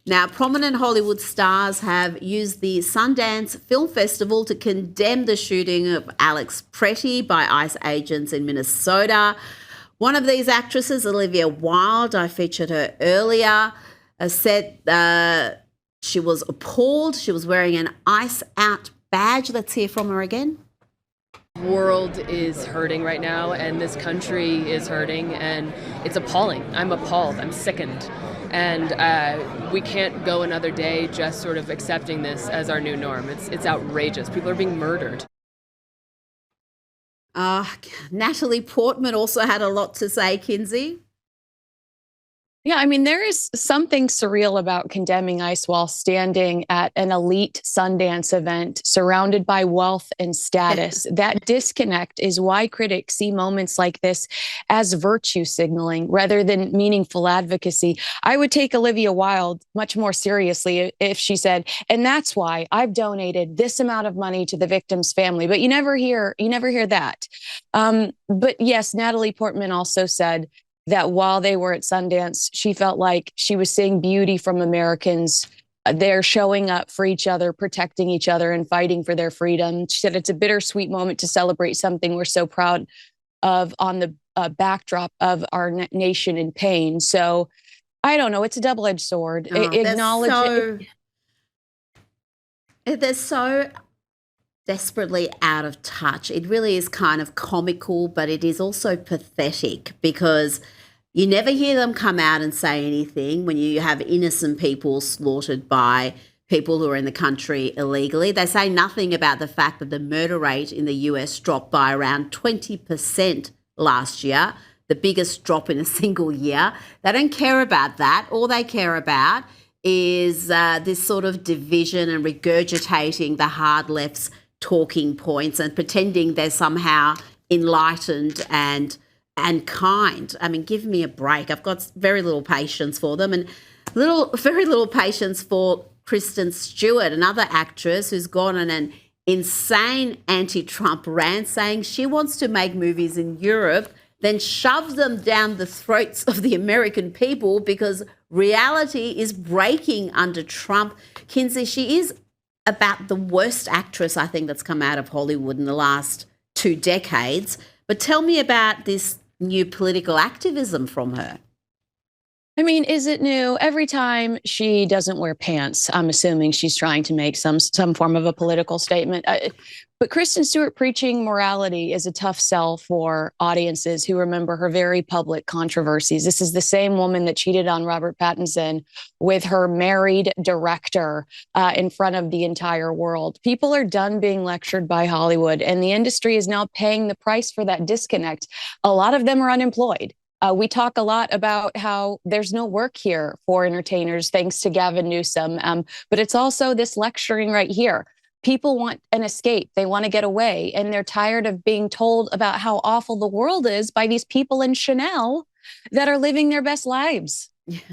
Now, prominent Hollywood stars have used the Sundance Film Festival to condemn the shooting of Alex Pretty by ICE agents in Minnesota. One of these actresses, Olivia Wilde, I featured her earlier, said she was appalled. She was wearing an ICE Out badge. Let's hear from her again. The world is hurting right now, and this country is hurting, and it's appalling. I'm appalled. I'm sickened. And we can't go another day just sort of accepting this as our new norm. It's outrageous. People are being murdered. Natalie Portman also had a lot to say, Kinsey. Yeah, I mean, there is something surreal about condemning ICE while standing at an elite Sundance event surrounded by wealth and status. That disconnect is why critics see moments like this as virtue signaling rather than meaningful advocacy. I would take Olivia Wilde much more seriously if she said, and that's why I've donated this amount of money to the victim's family. But you never hear that. But yes, Natalie Portman also said that while they were at Sundance, she felt like she was seeing beauty from Americans. They're showing up for each other, protecting each other, and fighting for their freedom. She said it's a bittersweet moment to celebrate something we're so proud of on the backdrop of our nation in pain. So I don't know. It's a double-edged sword. They're so desperately out of touch. It really is kind of comical, but it is also pathetic because you never hear them come out and say anything when you have innocent people slaughtered by people who are in the country illegally. They say nothing about the fact that the murder rate in the US dropped by around 20% last year, the biggest drop in a single year. They don't care about that. All they care about is this sort of division and regurgitating the hard left's talking points and pretending they're somehow enlightened and kind. I mean, give me a break. I've got very little patience for them, and very little patience for Kristen Stewart, another actress who's gone on an insane anti-Trump rant saying she wants to make movies in Europe, then shove them down the throats of the American people because reality is breaking under Trump. Kinsey, she is about the worst actress, I think, that's come out of Hollywood in the last 2 decades. But tell me about this new political activism from her. I mean, is it new? Every time she doesn't wear pants, I'm assuming she's trying to make some form of a political statement. But Kristen Stewart preaching morality is a tough sell for audiences who remember her very public controversies. This is the same woman that cheated on Robert Pattinson with her married director in front of the entire world. People are done being lectured by Hollywood, and the industry is now paying the price for that disconnect. A lot of them are unemployed. We talk a lot about how there's no work here for entertainers, thanks to Gavin Newsom. But it's also this lecturing right here. People want an escape. They want to get away. And they're tired of being told about how awful the world is by these people in Chanel that are living their best lives.